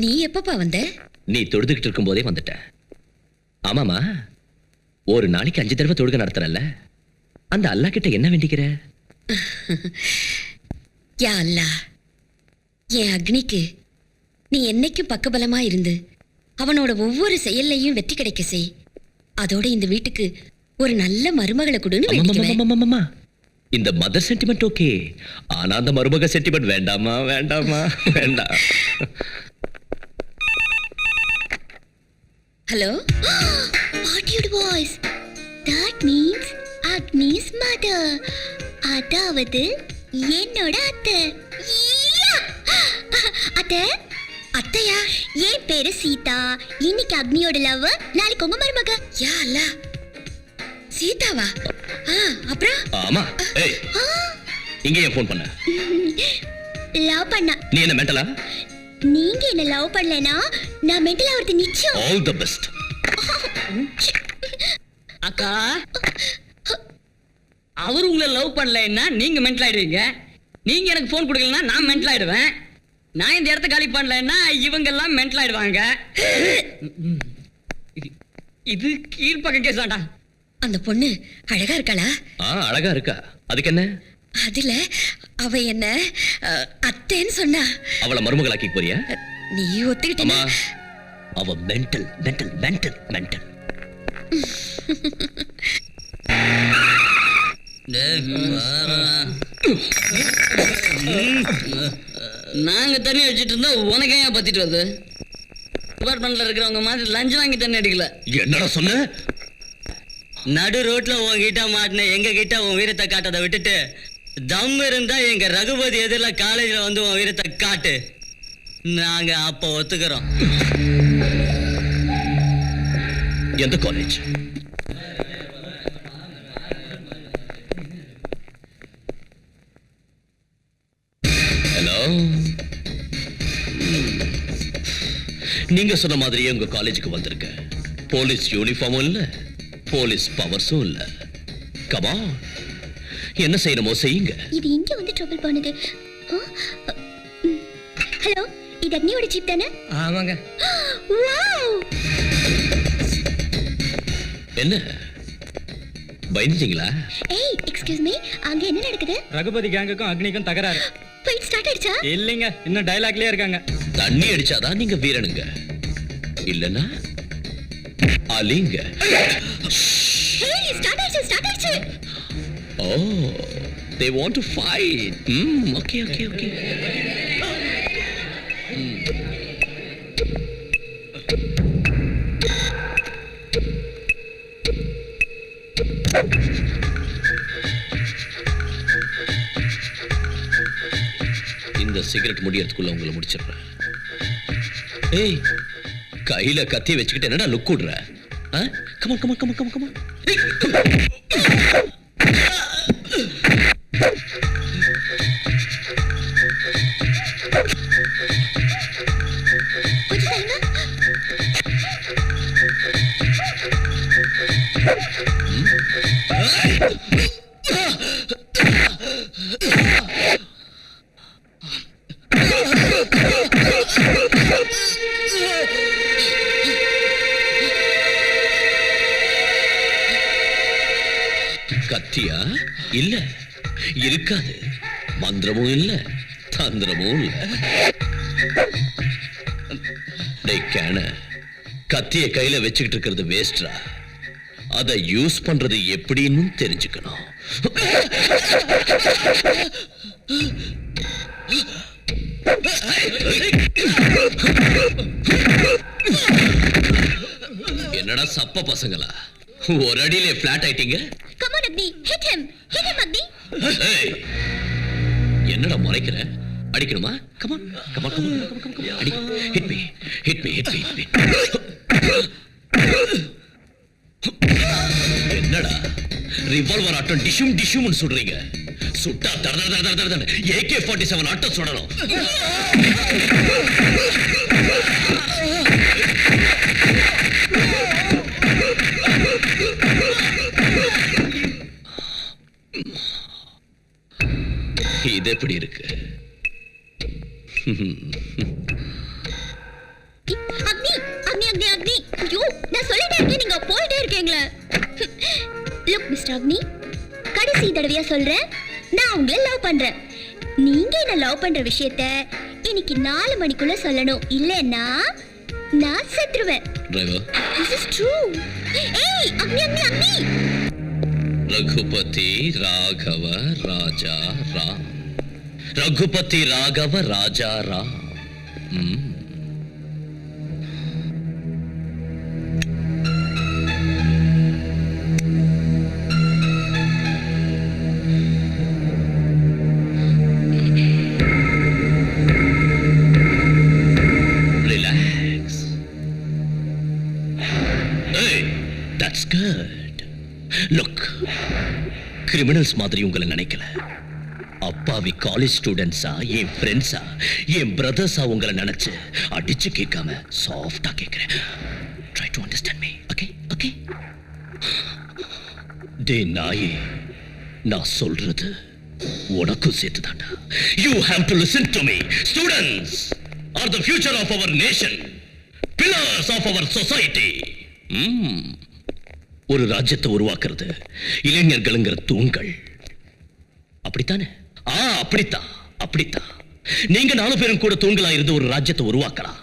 நீ எப்பப்பா வந்த? நீ தொழுதுகிட்டு இருக்கும் போதே வந்துட்ட. ஆமாமா, ஒரு நாளைக்கு 5 தடவை தொழுகை நடத்துறல்ல, அந்த அல்லா கிட்ட என்ன வேண்டிக்கிற? யா அல்லாஹ், என் அக்னிக்கு நீ என்னைக்கும் பக்கபலமா இருந்து அவனோட ஒவ்வொரு செயல்லையும் வெற்றி கிடைக்க செய். அதோட இந்த வீட்டுக்கு ஒரு நல்ல மருமகளை கொடுன்னு வேண்டிக்குவேன். இந்த மதர் சென்டிமெண்ட் ஓகே, ஆனா அந்த மருமக சென்டிமெண்ட் வேண்டாமா? வேண்டாமா? வேண்டாம். Hello, what voice? That means Agnes mother, அதாவது என்னோட அத்தை. அத்தை அத்தையா? என் பேரு சீதா. இன்னைக்கு அக்னியோட லவ், நாளைக்கு உங்க மருமக. யா அல்லாஹ், சீதாவா? அப்புறம்? ஆமா. ஏய், இங்க ஏன் ஃபோன் பண்ண? லவ் பண்ணா. நீ என்ன மெண்டலா? நீங்க என்ன லவ் பண்ணலனா நான் மெண்டல் ஆவறது நிச்சயம். All the best. அக்கா, அவர் உங்களை லவ் பண்ணலைன்னா நீங்க மென்டல் ஆயிடுவீங்க. நீங்க எனக்கு போன் கொடுக்கலன்னா நான் மென்டல் ஆயிடுவேன். நான் இந்த இடத்த காலி பண்ணலைன்னா இவங்க எல்லாம் மென்டல் ஆயிடுவாங்க. இது கீழ்பக்க கேசாண்டா. அந்த பொண்ணு அழகா இருக்காளா? அழகா இருக்கா, அதுக்கு என்ன? அதுல அவ என்ன அத்தைன்னு சொன்னா. அவளை மருமகளாக்கி போறியா? நீ ஒத்துக்கிட்டமா? அவ மென்டல் மென்டல் மென்டல் மென்டல். நாங்க தண்ணி அடிச்சிட்டு இருந்தா உனக்கு ஏன் பத்திட்டு வருது? டிபார்ட்மெண்ட்ல இருக்கிறவங்க மாதிரி லஞ்சம் வாங்கி தண்ணி அடிக்கல. என்னடா சொன்ன? நடு ரோட்ல உன்கிட்ட மாட்டின எங்க கிட்ட உன் வீரத்தை காட்டதை விட்டுட்டு தம் இருந்தா எங்க ரகுபதி எதிரில காலேஜ்ல வந்து உன் வீரத்தை காட்டு. நாங்க அப்ப ஒத்துக்கிறோம். எந்த காலேஜ்? ஹலோ, நீங்க சொன்ன மாதிரியே உங்க காலேஜுக்கு வந்திருக்க. போலீஸ் யூனிஃபார்மும் இல்ல, போலீஸ் பவர்ஸும் இல்ல. கம் ஆன், என்ன செய்யணுமோ செய்யுங்க. இது இங்க வந்து ட்ரபிள் பண்ணுது. ஹலோ, இது அக்னியோட ஜீப் தானே? ஆமாங்க. வாவ், என்ன பயந்துட்டீங்களா? ஏய் எக்ஸ்கியூஸ் மீ, அங்க என்ன நடக்குது? ரகுபதி கேங்குக்கும் அக்னிக்கும் தகராறு. ஃபைட் ஸ்டார்ட் ஆயிடுச்சா? இல்லைங்க, இன்னும் டயலாக்லயே இருக்காங்க. தண்ணி அடிச்சாதான் நீங்க வீரனுங்க, இல்லனா அலிங்க. ஏய் ஸ்டார்ட் ஆயிடுச்சு. Oh, they want to fight. Okay. இந்த சிகரெட் முடியறதுக்குள்ள உங்களை முடிச்சிடுறேன். ஏய், கையில கத்தி வச்சுக்கிட்டு என்னடா லுக் விடுற? Come on. கத்தியா? இல்ல, இருக்காது. மந்திரமும் இல்ல, தந்திரமும் இல்ல. கத்திய கையில வச்சுக்கிட்டு இருக்கிறது வேஸ்டா? அதை யூஸ் பண்றது எப்படின்னு தெரிஞ்சுக்கணும். என்னடா சப்ப பசங்களா, ஒரு அடியிலே பிளாட் ஆயிட்டீங்க. Come on Agni, hit him அக்னி. என்னடா முறைக்கிற? அடிக்கணுமா? கம் ஆன் அடி. Hit me. என்னடா ரிவால்வர் ஆட்டம் டிஷும்னு சுடுறீங்க? சுட்டா தட AK-47 ஆட்டம் சுடணும். இது எப்படி இருக்கு? சொல்லி நீங்க போயிட்டே இருக்கீங்களே. லுக் மிஸ்டர் அக்னி, கடைசி தடவையா சொல்றேன், நான் உங்களை லவ் பண்றேன். நீங்க என்ன லவ் பண்ற விஷயத்த இன்னைக்கு 4 மணிக்குள்ள சொல்லணும். இல்லன்னா நான் செத்துருவேன். Driver, This is true. ஏய் Agni Agni Agni. Raghupati Raghava Raja Ram. Raghupati Raghava Raja Ram. Relax. Hey, that's good. Look, criminals மாதிரி உங்களை நினைக்கல. அப்பாவி காலேஜ் ஸ்டூடெண்ட்ஸா, என் ஃப்ரெண்ட்ஸா, என் பிரதர்ஸா உங்களை நினைச்சு அடிச்சு கேட்காம சாஃப்டா கேட்கிறேன். Try to understand me. Okay okay. டே நாயே, நான் சொல்றது உனக்கும் சேர்த்துதாண்டா. You have to listen to me. Students are the future of our nation, pillars of our society. ஒரு ராஜ்யத்தை உருவாக்குறது இளைஞர்களுங்கிற தூண்கள். அப்படித்தானே? அப்படித்தான் அப்படித்தான். நீங்க 4 பேரும் கூட தூண்களா இருந்து ஒரு ராஜ்யத்தை உருவாக்கலாம்.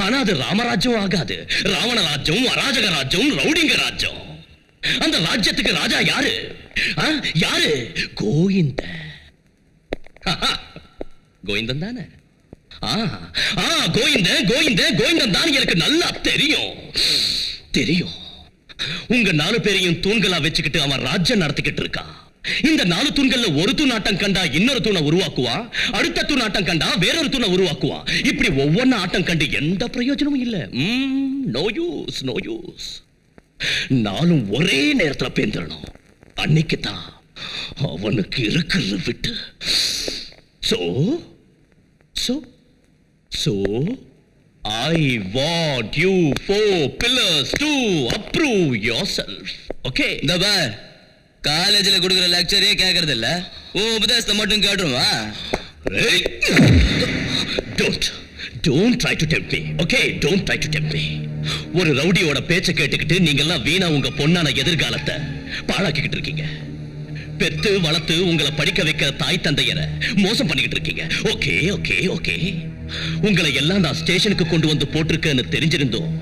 ஆனா அது ராமராஜ்யம் ஆகாது. ராவண ராஜ்யம், அராஜக ராஜ்யம், ரவுடிங்க ராஜ்யம். அந்த ராஜ்யத்துக்கு ராஜா யாரு? யாரு? கோவிந்த. கோவிந்தன் தானே? கோவிந்தன் தான் எனக்கு நல்லா தெரியும் தெரியும். உங்க 4 பேரையும் தூண்களா வச்சுக்கிட்டு அவன் ராஜ்யம் நடத்திக்கிட்டு இருக்கான். இந்த 4 தூண்கள்ல ஒரு தூண் ஆட்டம் கண்டா இன்னொரு தூணை உருவாக்குவான். அடுத்த தூண் ஆட்டம் கண்டா வேறொரு தூணை உருவாக்குவான். இப்படி ஒவ்வொன்னு ஆட்டம் கண்டு எந்த பிரயோஜனமும் இல்ல. No use, no use. 4 ஒரே நேரத்துல பேந்திரணும். அன்னைக்கு தான் அவனுக்கு இருக்கிறது விட்டு. So so so I want you 4 pillars to approve yourself. Okay? இந்த பார், காலேஜ்ல கொடுக்குற லெக்சரே கேக்குறது இல்ல, உபதேசத்தை மட்டும் கேட்டுருவா. Don't try to tempt me. Okay? Don't try to tempt me. ஒரு ரவுடியோட பேச்சை கேட்டுக்கிட்டு நீங்க எல்லாம் வீணா உங்க பொண்ணான எதிர்காலத்தை பாழாக்கிக்கிட்டு இருக்கீங்க. பெத்து வளர்த்து உங்களை படிக்க வைக்கிற தாய் தந்தையரை மோசம் பண்ணிக்கிட்டு இருக்கீங்க. Okay okay okay. உங்களை எல்லாம் நான் ஸ்டேஷனுக்கு கொண்டு வந்து போட்டிருக்கேன்னு தெரிஞ்சிருந்தோம்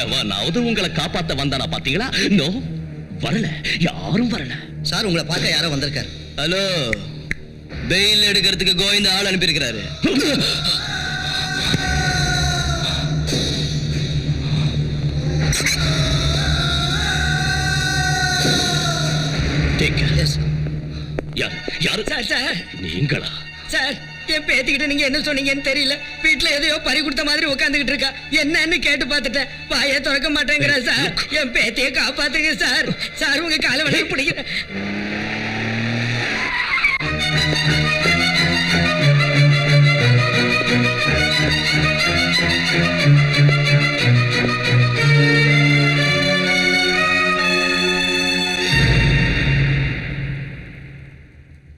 எவனாவது உங்களை காப்பாத்த வந்தானா பாத்தீங்களா? நோ, வரல, யாரும் வரல. சார், உங்களை பார்க்க யாரோ வந்திருக்காரு. ஹலோ, பெயில் எடுக்கிறதுக்கு கோவிந்த ஆள் அனுப்பியிருக்கிறாரு. யாரு? சார், நீங்களா? சார், என் பேத்திக்கிட்ட நீங்க என்ன சொன்னீங்கன்னு தெரியல. வீட்டுல எதையோ பறி கொடுத்த மாதிரி உட்காந்துக்கிட்டு இருக்கா. என்னன்னு கேட்டு பார்த்துட்டேன். வாயை திறக்க மாட்டேங்கிறா. சார், என் பேத்தியை காப்பாத்துங்க சார். சார், உங்க காலை வளைய பிடிக்கிறேன்.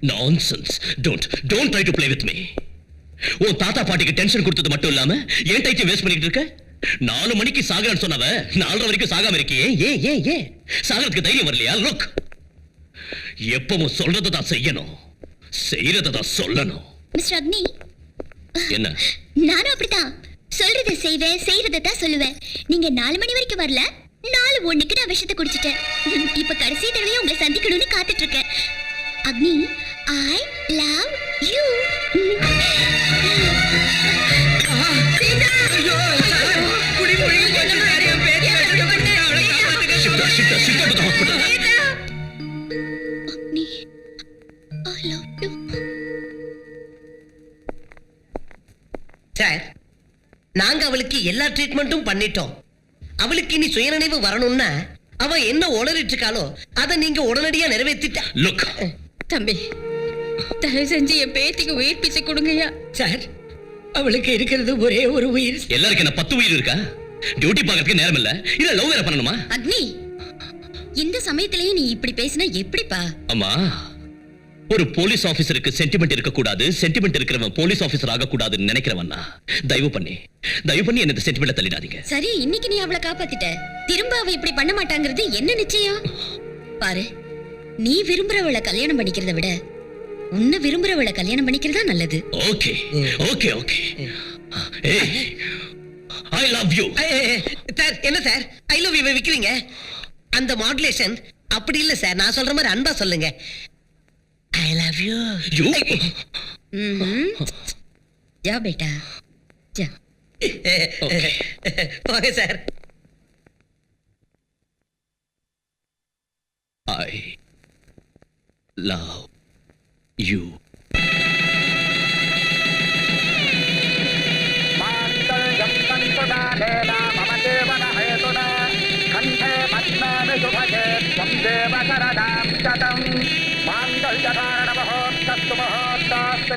Nonsense. Don't try to play with me. உன் தாத்தா பாட்டிக்கு டென்ஷன் கொடுத்தது மட்டும் இல்லாம ஏன் டைம் வேஸ்ட் பண்ணிட்டு இருக்க? 4 மணிக்கு சாகரன்னு சொன்னவ 4:30 வரைக்கும் சாகாம இருக்கியே. ஏன் சாகறதுக்கு தைரியம் வரலையா? லுக், எப்பவும் சொல்றதை தான் செய்யணும், செய்யறதை தான் சொல்லணும். மிஸ்டர் அக்னி, என்ன? நானும் அப்படித்தான். சொல்றதை செய்வேன், செய்யறதை தான் சொல்லுவேன். நீங்க 4 மணி வரைக்கும் வரல. 4:01 நான் விஷத்தை குடிச்சிட்டேன். இப்ப கடைசி தடவையா உங்களை சந்திக்கணும்னு காத்துட்டு இருக்கேன். அக்னி, I love you. சார், நாங்க அவளுக்கு எல்லா ட்ரீட்மெண்ட்டும் பண்ணிட்டோம். அவளுக்கு இனி சுயநினைவு வரணும்னா அவ என்ன உளறிட்டு இருக்காளோ அதை நீங்க உடனடியா நிறைவேற்றிட்டா. லுக் தம்பி, தயவு செஞ்சு என் பேத்திக்கு உயிர் பிச்சை கொடுங்கய்யா. சார், அவளுக்கு இருக்கிறது ஒரே ஒரு உயிர். எல்லாருக்கும் என்ன 10 உயிர் இருக்கா? டியூட்டி பார்க்கறதுக்கு நேரம் இல்ல, இல்ல லவ் வேற பண்ணணுமா? அக்னி, இந்த சமயத்திலேயே நீ இப்படி பேசினா எப்படிப்பா? அம்மா, ஒரு போலீஸ் ஆபீசருக்கு சென்டிமெண்ட் இருக்க கூடாது, சென்டிமெண்ட் இருக்கிறவன் போலீஸ் ஆபீசர் ஆக கூடாதுன்னு நினைக்கிறவன்னா தயவு பண்ணி என்ன சென்டிமெண்ட்ல தள்ளிடாதீங்க. சரி, இன்னைக்கு நீ அவளை காப்பாத்திட்ட, திரும்ப அவ இப்படி பண்ண மாட்டாங்கிறது என்ன நிச்சயம்? பாரு, நீ விரும்புறவளை கல்யாணம் பண்ணிக்கிறத விட உன்னை விரும்புறவளை கல்யாணம் பண்ணிக்கிறதா நல்லது. Okay okay okay. I love you. Sir என்ன சார் ஐ லவ் யூ விக்கிறீங்க? அந்த மாடுலேஷன் அப்படி இல்ல சார், நான் சொல்ற மாதிரி அன்பா சொல்லுங்க. I love you. யூ ஜா பேட்டா ஜா. போங்க சார். I love you. माङ्गल्यं तन्तुदानेन मम जीवनहेतुना कण्ठे पद्मानि शुभगे त्वं देव शरदां शतं माङ्गल्यधारणमुहूर्तस्तु मुहूर्तोऽस्तु